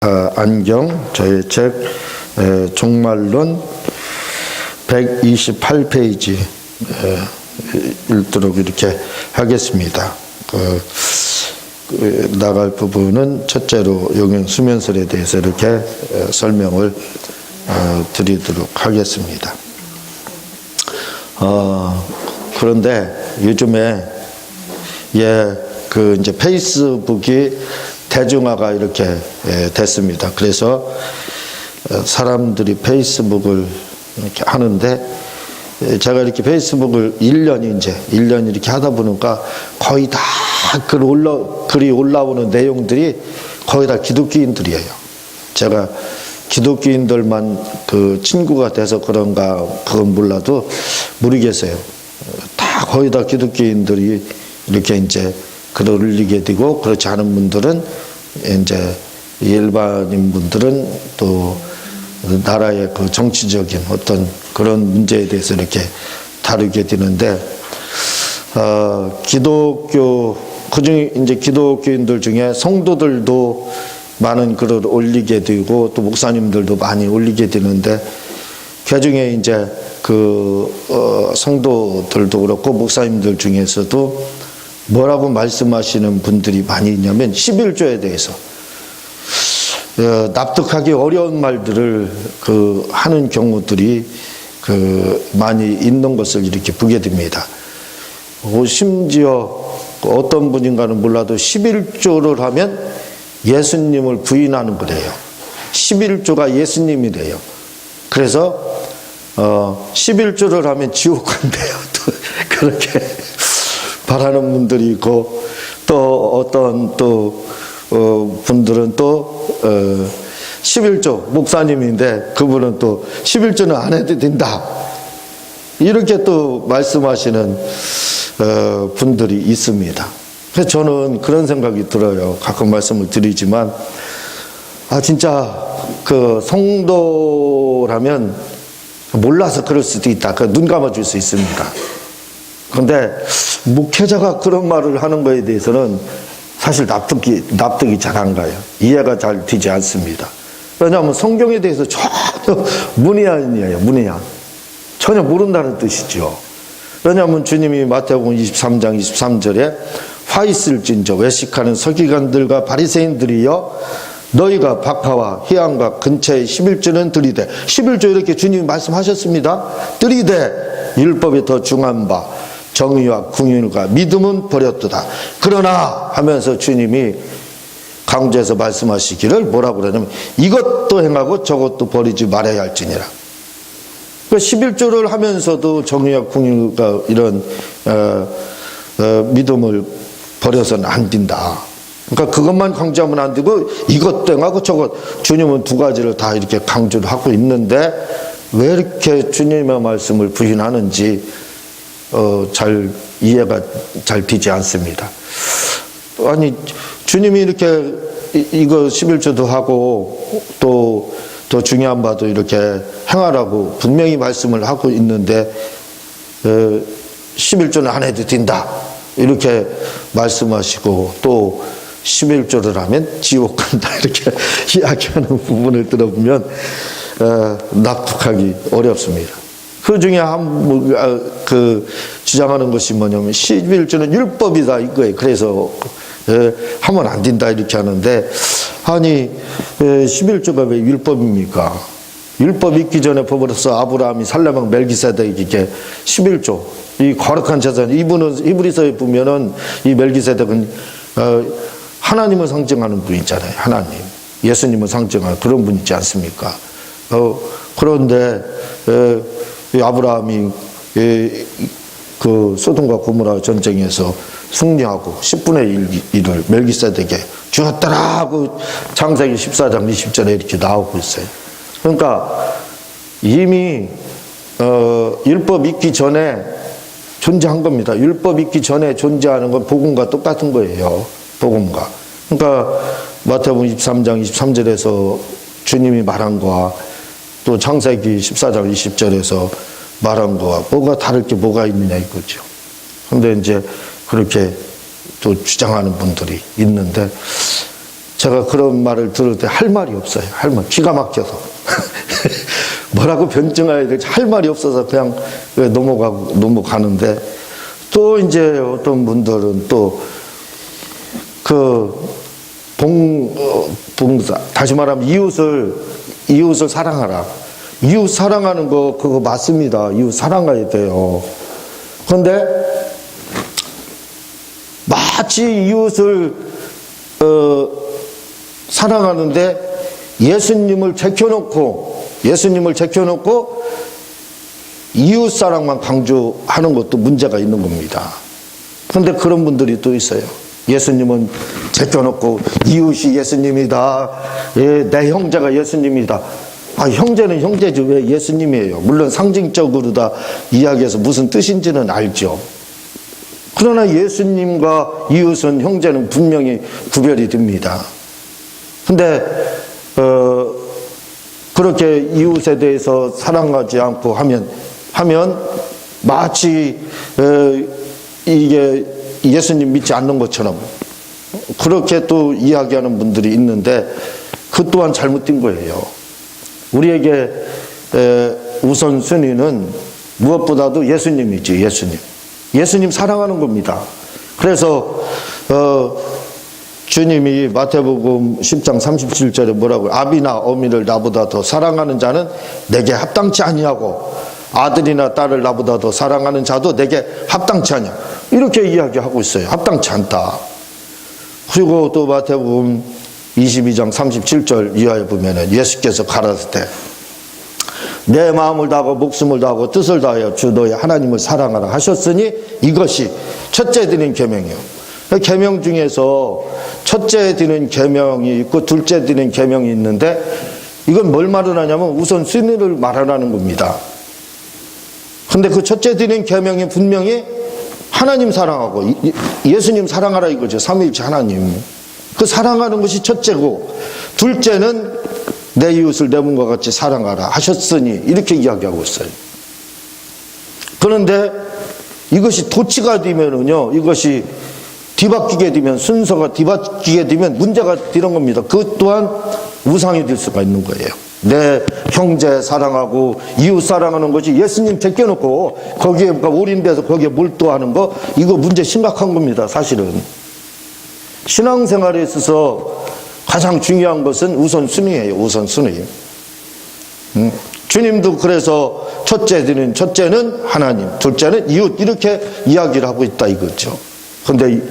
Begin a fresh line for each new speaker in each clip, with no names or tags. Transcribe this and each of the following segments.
안경 저의 책 종말론 128페이지 읽도록 이렇게 하겠습니다. 나갈 부분은 첫째로 용행 수면설에 대해서 이렇게 설명을 드리도록 하겠습니다. 그런데 요즘에 이제 페이스북이 대중화가 이렇게 됐습니다. 그래서 사람들이 페이스북을 이렇게 하는데 제가 이렇게 페이스북을 1년 이렇게 하다 보니까 거의 다 글이 올라오는 내용들이 거의 다 기독교인들이에요. 제가 기독교인들만 친구가 돼서 그런가 그건 몰라도 모르겠어요. 다 거의 다 기독교인들이 이렇게 이제 글을 올리게 되고, 그렇지 않은 분들은 이제 일반인 분들은 또 나라의 정치적인 어떤 그런 문제에 대해서 이렇게 다루게 되는데, 그중에 이제 기독교인들 중에 성도들도 많은 글을 올리게 되고, 또 목사님들도 많이 올리게 되는데, 그중에 이제 성도들도 그렇고 목사님들 중에서도 뭐라고 말씀하시는 분들이 많이 있냐면 11조에 대해서 납득하기 어려운 말들을 하는 경우들이 많이 있는 것을 이렇게 보게 됩니다. 심지어 어떤 분인가는 몰라도 11조를 하면 예수님을 부인하는 거래요. 11조가 예수님이래요. 그래서 11조를 하면 지옥 간대요. 또 그렇게 바라는 분들이 있고, 또 어떤 분들은 또 11조 목사님인데 그분은 또 11조는 안 해도 된다, 이렇게 또 말씀하시는 분들이 있습니다. 그래서 저는 그런 생각이 들어요. 가끔 말씀을 드리지만, 진짜 성도라면 몰라서 그럴 수도 있다. 눈 감아줄 수 있습니다. 그런데 목회자가 그런 말을 하는 거에 대해서는 사실 납득이 잘 안 가요. 이해가 잘 되지 않습니다. 왜냐하면 성경에 대해서 전혀 문외한이에요. 문외한. 전혀 모른다는 뜻이죠. 왜냐하면 주님이 마태복음 23장 23절에 화 있을진저 외식하는 서기관들과 바리새인들이여, 너희가 박하와 희양과 근처에 11조는 들이되, 11조 이렇게 주님이 말씀하셨습니다. 들이되 율법이 더 중한 바 정의와 궁율과 믿음은 버렸도다. 그러나 하면서 주님이 강조해서 말씀하시기를 뭐라고 그러냐면, 이것도 행하고 저것도 버리지 말아야 할지니라. 11조를 하면서도 정의와 궁율과 이런 믿음을 버려서는 안 된다. 그러니까 그것만 강조하면 안 되고 이것도 행하고 저것, 주님은 두 가지를 다 이렇게 강조를 하고 있는데 왜 이렇게 주님의 말씀을 부인하는지 잘 이해가 잘 되지 않습니다. 아니, 주님이 이렇게 이거 11조도 하고 또 더 중요한 바도 이렇게 행하라고 분명히 말씀을 하고 있는데 11조는 안 해도 된다, 이렇게 말씀하시고, 또 11조를 하면 지옥 간다, 이렇게 이야기하는 부분을 들어보면 납득하기 어렵습니다. 그 중에 주장하는 것이 뭐냐면 11조는 율법이다 이거예요. 그래서 하면 안 된다 이렇게 하는데, 아니 11조가 왜 율법입니까? 율법 있기 전에 법으로서 아브라함이 살레망 멜기세덱에게 11조, 이 거룩한 재산, 이분은 히브리서에 보면은 이 멜기세덱은 하나님을 상징하는 분이잖아요. 하나님, 예수님을 상징하는 그런 분이지 않습니까? 그런데 아브라함이 소돔과 고모라 전쟁에서 승리하고 10분의 1을 멜기세덱에게 주었더라 하고 창세기 14장 20절에 이렇게 나오고 있어요. 그러니까 이미 율법 있기 전에 존재한 겁니다. 율법 있기 전에 존재하는 건 복음과 똑같은 거예요. 복음과. 그러니까 마태복음 23장 23절에서 주님이 말한 거와 또 창세기 14장 20절에서 말한 거와 뭐가 다를 게 뭐가 있느냐 이거죠. 그런데 이제 그렇게 또 주장하는 분들이 있는데, 제가 그런 말을 들을 때 할 말이 없어요. 할 말, 기가 막혀서. 뭐라고 변증해야 될지 할 말이 없어서 그냥 넘어가는데, 또 이제 어떤 분들은 또 봉사, 다시 말하면 이웃을 사랑하라. 이웃 사랑하는 거 그거 맞습니다. 이웃 사랑해야 돼요. 그런데 마치 이웃을 사랑하는데 예수님을 제껴놓고 이웃 사랑만 강조하는 것도 문제가 있는 겁니다. 그런데 그런 분들이 또 있어요. 예수님은 제껴놓고 이웃이 예수님이다. 예, 내 형제가 예수님이다. 아, 형제는 형제지 왜 예수님이에요? 물론 상징적으로 다 이야기해서 무슨 뜻인지는 알죠. 그러나 예수님과 이웃은 형제는 분명히 구별이 됩니다. 근데 그렇게 이웃에 대해서 사랑하지 않고 하면 마치 이게 예수님 믿지 않는 것처럼 그렇게 또 이야기하는 분들이 있는데 그 또한 잘못된 거예요. 우리에게 우선순위는 무엇보다도 예수님이지. 예수님 사랑하는 겁니다. 그래서 주님이 마태복음 10장 37절에 뭐라고요? 아비나 어미를 나보다 더 사랑하는 자는 내게 합당치 아니하고 아들이나 딸을 나보다 더 사랑하는 자도 내게 합당치 않냐. 이렇게 이야기하고 있어요. 합당치 않다. 그리고 또 마태복음 22장 37절 이하에 보면은 예수께서 가라사대 때 내 마음을 다하고 목숨을 다하고 뜻을 다하여 주 너의 하나님을 사랑하라 하셨으니 이것이 첫째 드린 계명이요. 계명 중에서 첫째 드린 계명이 있고 둘째 드린 계명이 있는데 이건 뭘 말을 하냐면 우선 순위를 말하라는 겁니다. 근데 그 첫째 드린 계명이 분명히 하나님 사랑하고 예수님 사랑하라 이거죠. 삼위일체 하나님. 그 사랑하는 것이 첫째고 둘째는 내 이웃을 내 몸과 같이 사랑하라 하셨으니 이렇게 이야기하고 있어요. 그런데 이것이 도치가 되면은요, 이것이 뒤바뀌게 되면, 순서가 뒤바뀌게 되면 문제가 되는 겁니다. 그것 또한 우상이 될 수가 있는 거예요. 내 형제 사랑하고 이웃 사랑하는 것이 예수님 제껴놓고 거기에 올인돼서 거기에 몰두하는 거, 이거 문제 심각한 겁니다. 사실은 신앙생활에 있어서 가장 중요한 것은 우선순위예요. 우선순위. 주님도 그래서 첫째는 하나님, 둘째는 이웃, 이렇게 이야기를 하고 있다 이거죠. 그런데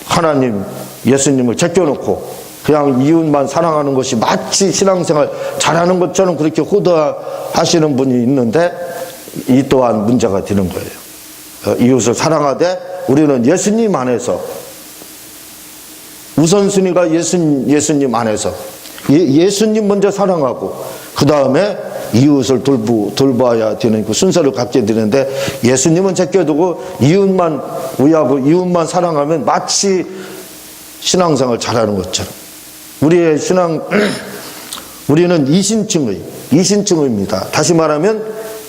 하나님, 예수님을 제껴놓고 그냥 이웃만 사랑하는 것이 마치 신앙생활 잘하는 것처럼 그렇게 호도하시는 분이 있는데 이 또한 문제가 되는 거예요. 이웃을 사랑하되 우리는 예수님 안에서 우선순위가 예수님 안에서 예수님 먼저 사랑하고 그 다음에 이웃을 돌봐야 되는 그 순서를 갖게 되는데 예수님은 제껴두고 이웃만 위하고 이웃만 사랑하면 마치 신앙생활 잘하는 것처럼 우리의 우리는 이신층의입니다. 다시 말하면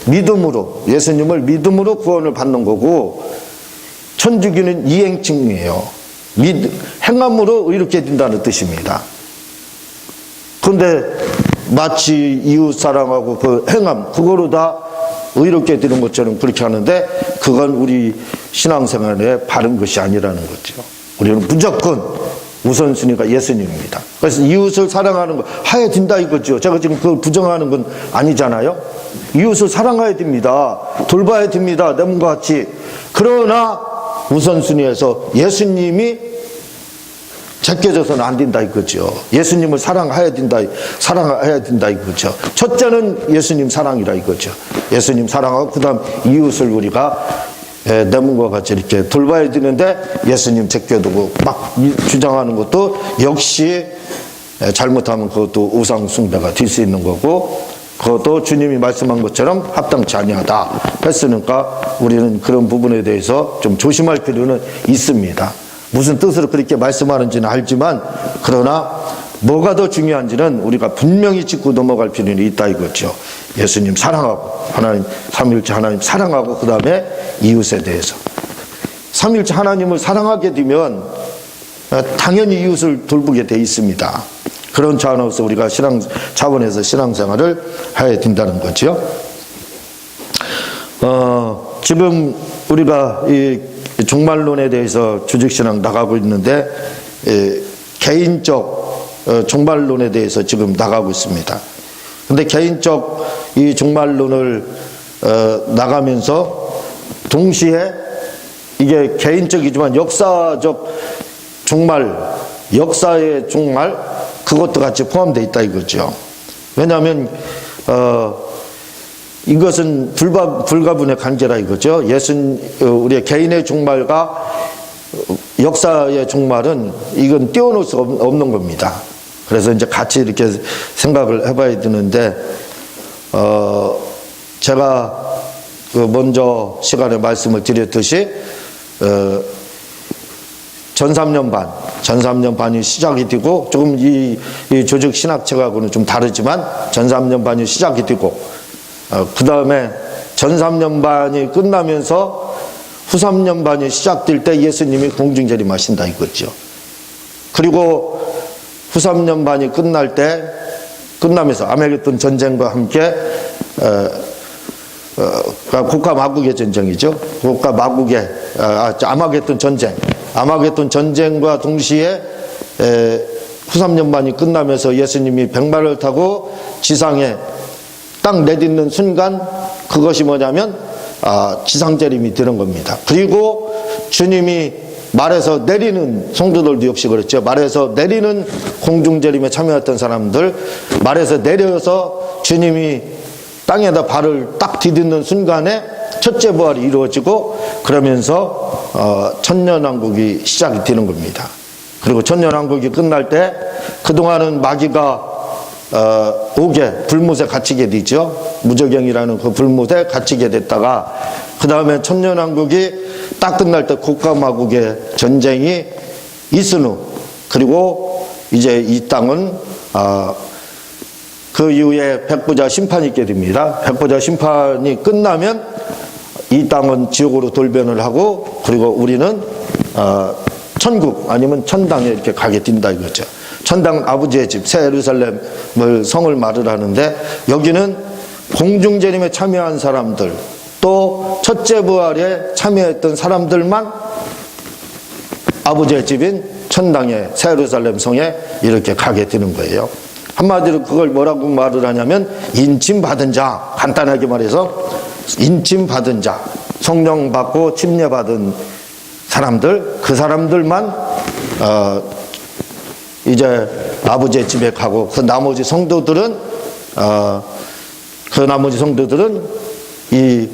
믿음으로 예수님을 믿음으로 구원을 받는 거고 천주교는 이행층이에요. 행함으로 의롭게 된다는 뜻입니다. 그런데 마치 이웃 사랑하고 그 행함 그거로 다 의롭게 되는 것처럼 그렇게 하는데 그건 우리 신앙생활에 바른 것이 아니라는 거죠. 우리는 무조건 우선순위가 예수님입니다. 그래서 이웃을 사랑하는 거 해야 된다 이거죠. 제가 지금 그걸 부정하는 건 아니잖아요. 이웃을 사랑해야 됩니다. 돌봐야 됩니다. 내 몸과 같이. 그러나 우선순위에서 예수님이 제껴져서는 안 된다 이거죠. 예수님을 사랑해야 된다 이거죠. 첫째는 예수님 사랑이라 이거죠. 예수님 사랑하고 그 다음 이웃을 우리가 내 몸과 같이 이렇게 돌봐야 되는데 예수님 제껴두고 막 주장하는 것도 역시 잘못하면 그것도 우상 숭배가 될 수 있는 거고 그것도 주님이 말씀한 것처럼 합당치 아니하다 했으니까 우리는 그런 부분에 대해서 좀 조심할 필요는 있습니다. 무슨 뜻으로 그렇게 말씀하는지는 알지만 그러나 뭐가 더 중요한지는 우리가 분명히 짚고 넘어갈 필요는 있다 이거죠. 예수님 사랑하고 하나님 삼위일체 하나님 사랑하고 그 다음에 이웃에 대해서 삼위일체 하나님을 사랑하게 되면 당연히 이웃을 돌보게 돼 있습니다. 그런 차원에서 우리가 신앙생활을 해야 된다는 거죠. 지금 우리가 이 종말론에 대해서 주직신앙 나가고 있는데 개인적 종말론에 대해서 지금 나가고 있습니다. 근데 개인적 이 종말론을 나가면서 동시에 이게 개인적이지만 역사적 종말, 역사의 종말, 그것도 같이 포함되어 있다 이거죠. 왜냐하면 이것은 불가분의 관계라 이거죠. 우리의 개인의 종말과 역사의 종말은 이건 떼어놓을 수 없는 겁니다. 그래서 이제 같이 이렇게 생각을 해봐야 되는데, 제가 먼저 시간에 말씀을 드렸듯이, 전삼년반이 시작이 되고, 조금 이 조직 신학책하고는 좀 다르지만, 전삼년반이 시작이 되고, 그 다음에 전삼년반이 끝나면서 후삼년반이 시작될 때 예수님이 공중재림하신다 이거죠. 그리고 후삼년반이 끝나면서 아메게돈 전쟁과 함께 고가 마국의 전쟁이죠. 고가 마국의 아마게돈 전쟁과 동시에 후삼년반이 끝나면서 예수님이 백마를 타고 지상에 딱 내딛는 순간 그것이 뭐냐면 지상재림이 되는 겁니다. 그리고 주님이 말에서 내리는 성도들도 역시 그렇죠. 말에서 내리는 공중재림에 참여했던 사람들, 말에서 내려서 주님이 땅에다 발을 딱 디딛는 순간에 첫째 부활이 이루어지고, 그러면서 천년왕국이 시작이 되는 겁니다. 그리고 천년왕국이 끝날 때 그동안은 마귀가 옥에 불못에 갇히게 되죠. 무저경이라는 그 불못에 갇히게 됐다가, 그 다음에 천년왕국이 딱 끝날 때 고가마국의 전쟁이 있은 후, 그리고 이제 이 땅은 그 이후에 백보자 심판이 있게 됩니다. 백보자 심판이 끝나면 이 땅은 지옥으로 돌변을 하고, 그리고 우리는 천국 아니면 천당에 이렇게 가게 된다 이거죠. 천당 아버지의 집, 새 예루살렘을 성을 말을 하는데, 여기는 공중재림에 참여한 사람들, 또 첫째 부활에 참여했던 사람들만 아버지의 집인 천당의 새 예루살렘 성에 이렇게 가게 되는 거예요. 한마디로 그걸 뭐라고 말을 하냐면 인침받은 자, 간단하게 말해서 인침받은 자, 성령 받고 침례받은 사람들, 그 사람들만 이제 아버지의 집에 가고, 그 나머지 성도들은 이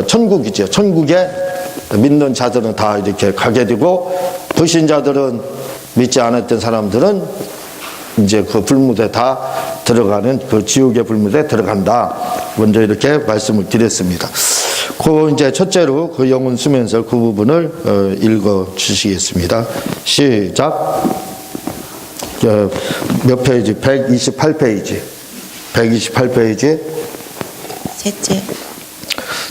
천국이죠. 천국에 믿는 자들은 다 이렇게 가게 되고, 불신자들은, 믿지 않았던 사람들은 이제 그 불무대 다 들어가는, 그 지옥의 불무대 들어간다. 먼저 이렇게 말씀을 드렸습니다. 그 이제 첫째로 그 영혼 수면설 그 부분을 읽어 주시겠습니다. 시작. 몇 페이지? 128페이지. 128페이지.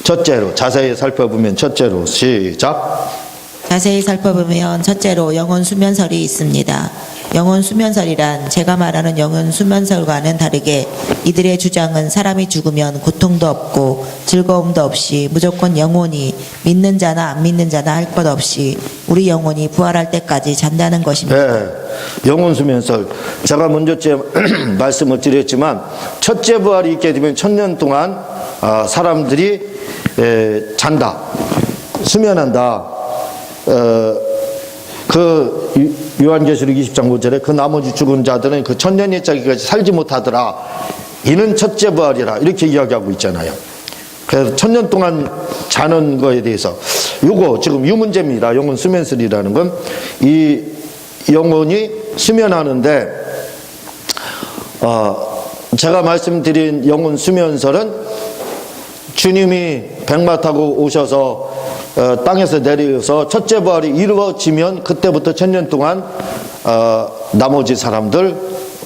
첫째로 자세히 살펴보면 첫째로 시작.
자세히 살펴보면 첫째로 영혼 수면설이 있습니다. 영혼 수면설이란 제가 말하는 영혼 수면설과는 다르게 이들의 주장은 사람이 죽으면 고통도 없고 즐거움도 없이 무조건 영혼이 믿는 자나 안 믿는 자나 할 것 없이 우리 영혼이 부활할 때까지 잔다는 것입니다.
네, 영혼 수면설. 제가 먼저 말씀을 드렸지만, 첫째 부활이 있게 되면 천년 동안 사람들이 잔다, 수면한다. 그 요한계시록 20장 5절에 그 나머지 죽은 자들은 그 천년이 짜기까지 살지 못하더라. 이는 첫째 부활이라. 이렇게 이야기하고 있잖아요. 그래서 천년 동안 자는 거에 대해서 요거 지금 이 문제입니다. 영혼 수면설이라는 건 이 영혼이 수면하는데, 제가 말씀드린 영혼 수면설은 주님이 백마 타고 오셔서 땅에서 내려서 첫째 부활이 이루어지면 그때부터 천년 동안 나머지 사람들,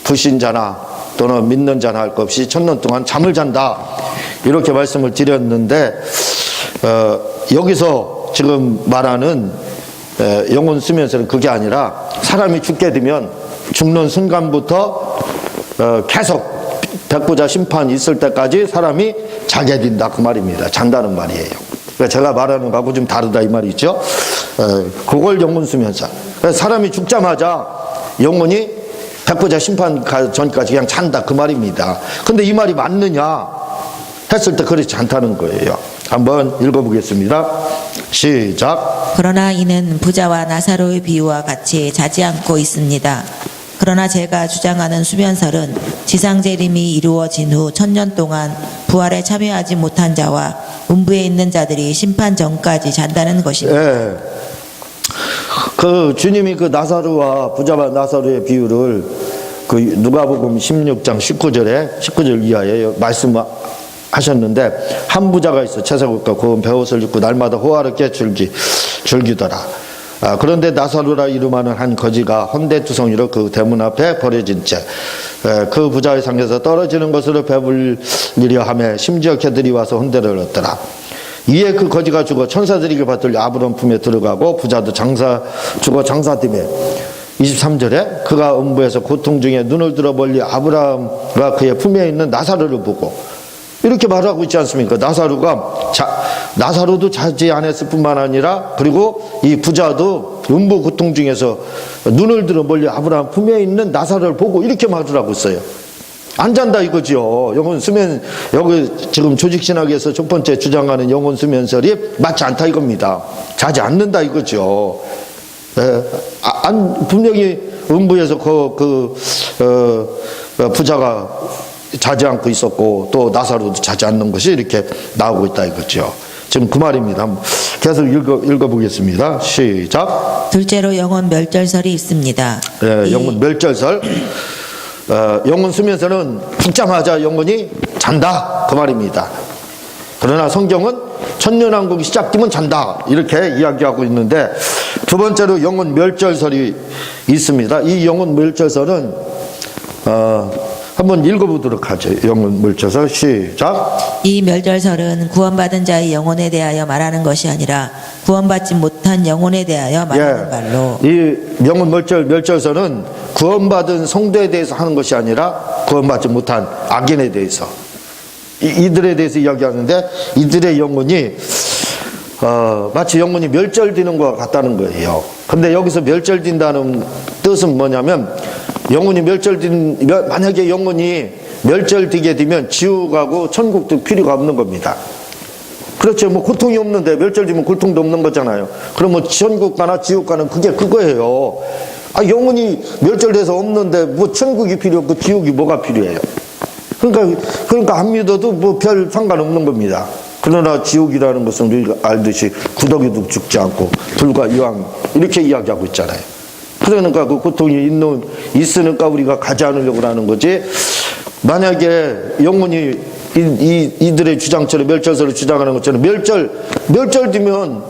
불신자나 또는 믿는 자나 할 것 없이 천년 동안 잠을 잔다, 이렇게 말씀을 드렸는데, 여기서 지금 말하는 영혼 수면설은 그게 아니라 사람이 죽게 되면 죽는 순간부터 계속 백부자 심판이 있을 때까지 사람이 자게 된다 그 말입니다. 잔다는 말이에요. 그러니까 제가 말하는 거하고 좀 다르다 이 말이죠. 그걸 영혼 수면설. 사람이 죽자마자 영혼이 백부자 심판 전까지 그냥 잔다 그 말입니다. 근데 이 말이 맞느냐 했을 때 그렇지 않다는 거예요. 한번 읽어보겠습니다. 시작.
그러나 이는 부자와 나사로의 비유와 같이 자지 않고 있습니다. 그러나 제가 주장하는 수면설은 지상재림이 이루어진 후 1000년 동안 부활에 참여하지 못한 자와 음부에 있는 자들이 심판 전까지 잔다는 것입니다.
예. 그 주님이 그 나사로와 부자와 나사로의 비유를 그 누가복음 16장 19절 이하에 말씀하셨는데, 한 부자가 있어 채색옷과 고운 베옷을 입고 날마다 호화롭게 즐기더라. 그런데 나사로라 이름하는 한 거지가 헌데투성이로 그 대문 앞에 버려진 채 그 부자의 상에서 떨어지는 것으로 배불리려 하며 심지어 개들이 와서 헌데를 얻더라. 이에 그 거지가 죽어 천사들에게 받들려 아브람 품에 들어가고 부자도 죽어 장사됨에 23절에 그가 음부에서 고통 중에 눈을 들어 멀리 아브라함과 그의 품에 있는 나사로를 보고 이렇게 말하고 있지 않습니까? 나사로도 자지 않았을 뿐만 아니라 그리고 이 부자도 음부 고통 중에서 눈을 들어 멀리 아브라함 품에 있는 나사로를 보고 이렇게 말을 하고 있어요. 안 잔다 이거죠. 영혼 수면, 여기 지금 조직신학에서 첫 번째 주장하는 영혼 수면설이 맞지 않다 이겁니다. 자지 않는다 이거죠. 분명히 음부에서 부자가 자지 않고 있었고 또 나사로도 자지 않는 것이 이렇게 나오고 있다 이거죠. 지금 그 말입니다. 계속 읽어보겠습니다. 시작.
둘째로 영혼 멸절설이 있습니다.
영혼 멸절설. 영혼 수면설은 죽자마자 영혼이 잔다 그 말입니다. 그러나 성경은 천년왕국이 시작되면 잔다 이렇게 이야기하고 있는데, 두 번째로 영혼 멸절설이 있습니다. 이 영혼 멸절설은 한번 읽어보도록 하죠. 영혼 멸절설 시작.
이 멸절설은 구원받은 자의 영혼에 대하여 말하는 것이 아니라 구원받지 못한 영혼에 대하여 말하는 말로.
이 영혼 멸절설은 구원받은 성도에 대해서 하는 것이 아니라 구원받지 못한 악인에 대해서, 이들에 대해서 이야기하는데, 이들의 영혼이 마치 영혼이 멸절되는 것 같다는 거예요. 근데 여기서 멸절된다는 뜻은 뭐냐면, 만약에 영혼이 멸절되게 되면 지옥하고 천국도 필요가 없는 겁니다. 그렇죠. 뭐 고통이 없는데 멸절되면 고통도 없는 거잖아요. 그럼 뭐 천국 가나 지옥 가는 그거예요. 영혼이 멸절돼서 없는데 뭐 천국이 필요 없고 지옥이 뭐가 필요해요. 그러니까 안 믿어도 뭐 별 상관없는 겁니다. 그러나 지옥이라는 것은 우리가 알듯이 구더기도 죽지 않고 불과 이왕 이렇게 이야기하고 있잖아요. 그러니까 그 고통이 있으니까 우리가 가지 않으려고 하는 거지. 만약에 영혼이 이들의 주장처럼 멸절설을 주장하는 것처럼 멸절되면,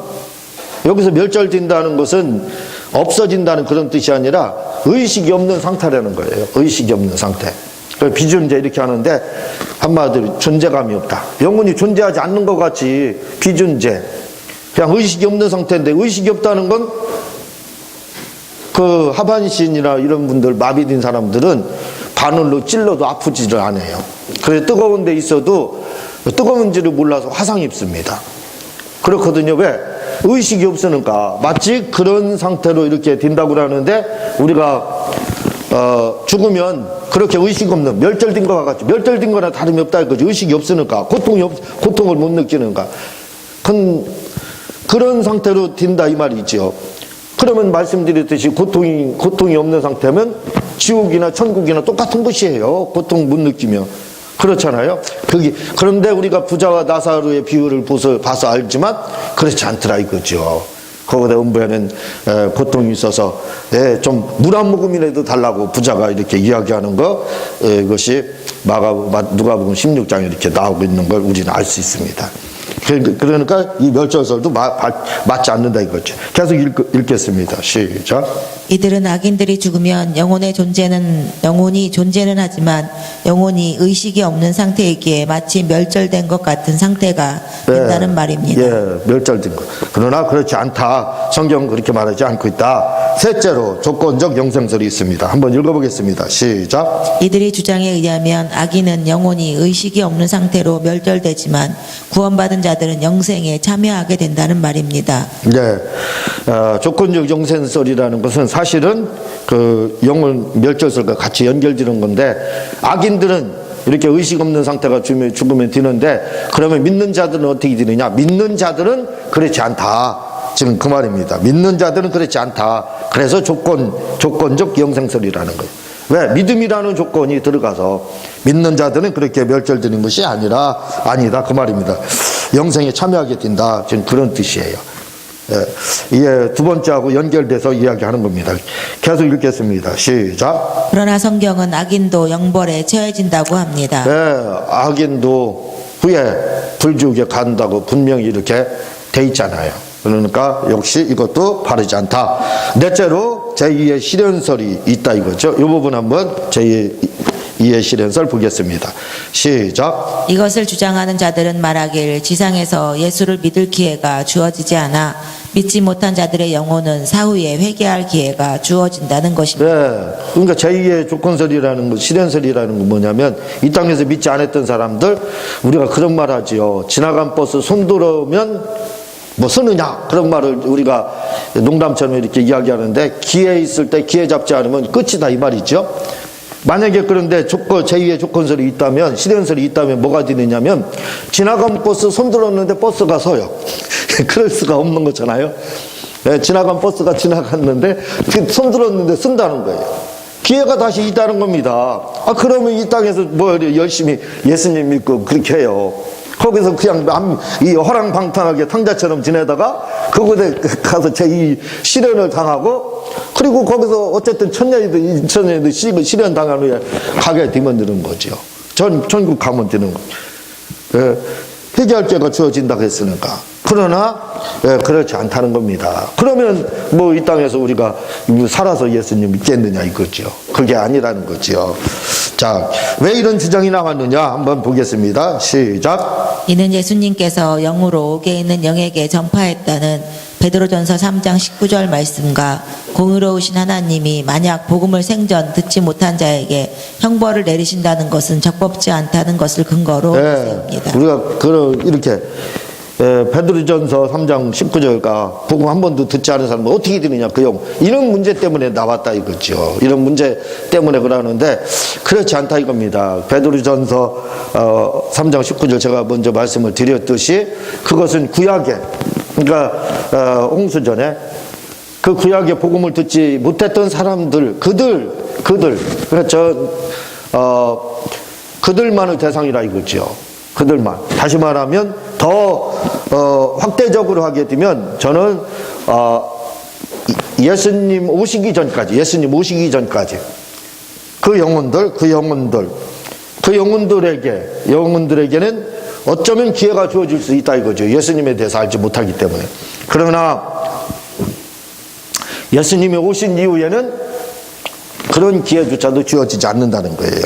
여기서 멸절된다는 것은 없어진다는 그런 뜻이 아니라 의식이 없는 상태라는 거예요. 의식이 없는 상태. 비존재 이렇게 하는데 한마디로 존재감이 없다. 영혼이 존재하지 않는 것 같이 비존재, 그냥 의식이 없는 상태인데, 의식이 없다는 건 그 하반신이나 이런 분들, 마비된 사람들은 바늘로 찔러도 아프지를 않아요. 그래서 뜨거운 데 있어도 뜨거운지를 몰라서 화상 입습니다. 그렇거든요. 왜? 의식이 없으니까. 마치 그런 상태로 이렇게 된다고 하는데, 우리가 죽으면 그렇게 의식 없는, 멸절된 것과 같이, 멸절된 거나 다름이 없다 이거지. 의식이 없으니까, 고통을 못 느끼는가. 그런 상태로 된다 이 말이죠. 그러면 말씀드렸듯이 고통이 없는 상태면 지옥이나 천국이나 똑같은 것이에요. 고통 못 느끼면. 그렇잖아요. 그런데 우리가 부자와 나사로의 비유를 봐서 알지만 그렇지 않더라 이거죠. 거기다 음부에는 고통이 있어서 좀 물 한 모금이라도 달라고 부자가 이렇게 이야기하는 거, 이것이 누가복음 16장에 이렇게 나오고 있는 걸 우리는 알 수 있습니다. 그러니까 이 멸절설도 맞지 않는다 이거죠. 계속 읽겠습니다. 시작.
이들은 악인들이 죽으면 영혼이 존재는 하지만 영혼이 의식이 없는 상태이기에 마치 멸절된 것 같은 상태가 된다는 말입니다.
예, 멸절된 것. 그러나 그렇지 않다. 성경은 그렇게 말하지 않고 있다. 셋째로 조건적 영생설이 있습니다. 한번 읽어보겠습니다. 시작.
이들의 주장에 의하면 악인은 영혼이 의식이 없는 상태로 멸절되지만 구원받은 자들은 영생에 참여하게 된다는 말입니다.
네, 조건적 영생설이라는 것은 사실은 그 영혼 멸절설과 같이 연결되는 건데, 악인들은 이렇게 의식 없는 상태가 죽으면 되는데, 그러면 믿는 자들은 어떻게 되느냐? 믿는 자들은 그렇지 않다. 지금 그 말입니다. 믿는 자들은 그렇지 않다. 그래서 조건적 영생설이라는 거예요. 왜? 믿음이라는 조건이 들어가서 믿는 자들은 그렇게 멸절되는 것이 아니다 그 말입니다. 영생에 참여하게 된다. 지금 그런 뜻이에요. 예, 이게 두 번째하고 연결돼서 이야기하는 겁니다. 계속 읽겠습니다. 시작.
그러나 성경은 악인도 영벌에 처해진다고 합니다.
예, 악인도 후에 불지옥에 간다고 분명히 이렇게 돼 있잖아요. 그러니까 역시 이것도 바르지 않다. 넷째로 제2의 실현설이 있다 이거죠. 이 부분 한번 제2의 실현설 보겠습니다. 시작.
이것을 주장하는 자들은 말하길 지상에서 예수를 믿을 기회가 주어지지 않아 믿지 못한 자들의 영혼은 사후에 회개할 기회가 주어진다는 것입니다.
네, 그러니까 제2의 조건설이라는 거, 실현설이라는 건 뭐냐면, 이 땅에서 믿지 않았던 사람들, 우리가 그런 말 하지요. 지나간 버스 손들어오면 뭐 쓰느냐, 그런 말을 우리가 농담처럼 이렇게 이야기하는데, 기회 있을 때 기회 잡지 않으면 끝이다 이 말이죠. 만약에 그런데 제2의 조건설이 있다면, 실현설이 있다면 뭐가 되느냐면, 지나간 버스 손들었는데 버스가 서요. 그럴 수가 없는 거잖아요. 네, 지나간 버스가 지나갔는데 손들었는데 쓴다는 거예요. 기회가 다시 있다는 겁니다. 그러면 이 땅에서 뭐 열심히 예수님 믿고 그렇게 해요. 거기서 그냥 이 허랑방탕하게 탕자처럼 지내다가 그곳에 가서 제2 실현을 당하고, 그리고 거기서 어쨌든 천년이든 2000년이든 실현 당한 후에 가게 되면 되는 거죠. 전국 가면 되는 거죠. 회개할 기회가 주어진다고 했으니까. 그러나 그렇지 않다는 겁니다. 그러면 뭐 이 땅에서 우리가 살아서 예수님 믿겠느냐 이거죠. 그게 아니라는 거죠. 자, 왜 이런 주장이 나왔느냐 한번 보겠습니다. 시작.
이는 예수님께서 영으로 옥에 있는 영에게 전파했다는 베드로전서 3장 19절 말씀과 공의로우신 하나님이 만약 복음을 생전 듣지 못한 자에게 형벌을 내리신다는 것은 적법지 않다는 것을 근거로 세웁니다.
우리가 이렇게 베드로전서 3장 19절과 복음 한 번도 듣지 않은 사람은 어떻게 되느냐, 이런 문제 때문에 나왔다 이거죠. 이런 문제 때문에 그러는데 그렇지 않다 이겁니다. 베드로전서 3장 19절 제가 먼저 말씀을 드렸듯이 그것은 구약에, 그러니까 홍수전에 그 구약의 복음을 듣지 못했던 사람들, 그들만을 대상이라 이거죠. 그들만. 다시 말하면 더 확대적으로 하게 되면 저는 예수님 오시기 전까지 그 영혼들에게는 어쩌면 기회가 주어질 수 있다 이거죠. 예수님에 대해서 알지 못하기 때문에. 그러나 예수님이 오신 이후에는 그런 기회조차도 주어지지 않는다는 거예요.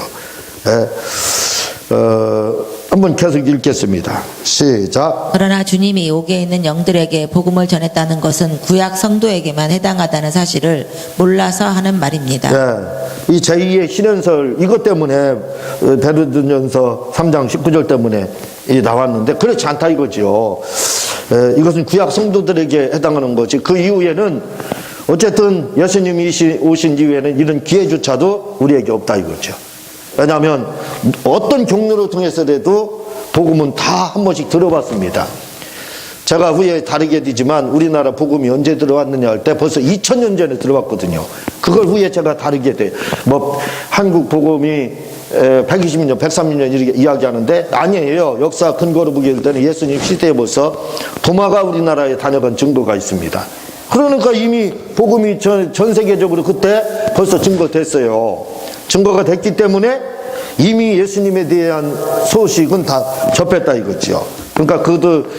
한번 계속 읽겠습니다. 시작.
그러나 주님이 옥에 있는 영들에게 복음을 전했다는 것은 구약 성도에게만 해당하다는 사실을 몰라서 하는 말입니다.
네, 이 제2의 실현설 이것 때문에 베드로전서 3장 19절 때문에 나왔는데 그렇지 않다 이거죠. 이것은 구약 성도들에게 해당하는 거지. 그 이후에는 어쨌든 예수님이 오신 이후에는 이런 기회조차도 우리에게 없다 이거죠. 왜냐하면 어떤 경로를 통해서라도 복음은 다 한 번씩 들어봤습니다. 제가 후에 다르게 되지만 우리나라 복음이 언제 들어왔느냐 할 때 벌써 2000년 전에 들어왔거든요. 그걸 후에 제가 다르게 돼. 한국 복음이 120년, 130년 이렇게 이야기하는데 아니에요. 역사 근거로 보게 될 때는 예수님 시대에 벌써 도마가 우리나라에 다녀간 증거가 있습니다. 그러니까 이미 복음이 전 세계적으로 그때 벌써 증거됐어요. 증거가 됐기 때문에 이미 예수님에 대한 소식은 다 접했다 이거죠. 그러니까 그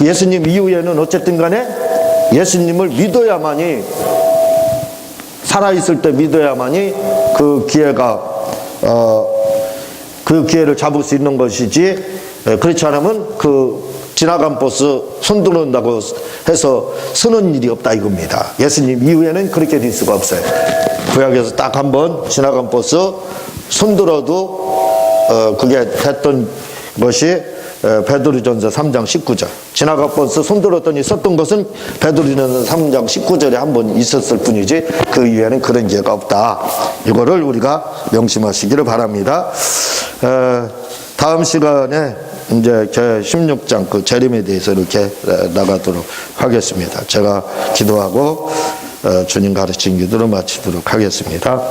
예수님 이후에는 어쨌든 간에 예수님을 믿어야만이, 살아있을 때 믿어야만이 그 기회를 잡을 수 있는 것이지, 그렇지 않으면 그 지나간 버스 손들어온다고 해서 서는 일이 없다 이겁니다. 예수님 이후에는 그렇게 될 수가 없어요. 구약에서 딱 한 번 지나간 버스 손들어도 그게 됐던 것이 베드로전서 3장 19절. 지나간 버스 손들었더니 썼던 것은 베드로전서 3장 19절에 한 번 있었을 뿐이지 그 이후에는 그런 기회가 없다. 이거를 우리가 명심하시기를 바랍니다. 다음 시간에 이제 제 16장 그 재림에 대해서 이렇게 나가도록 하겠습니다. 제가 기도하고 주님 가르친 기도를 마치도록 하겠습니다.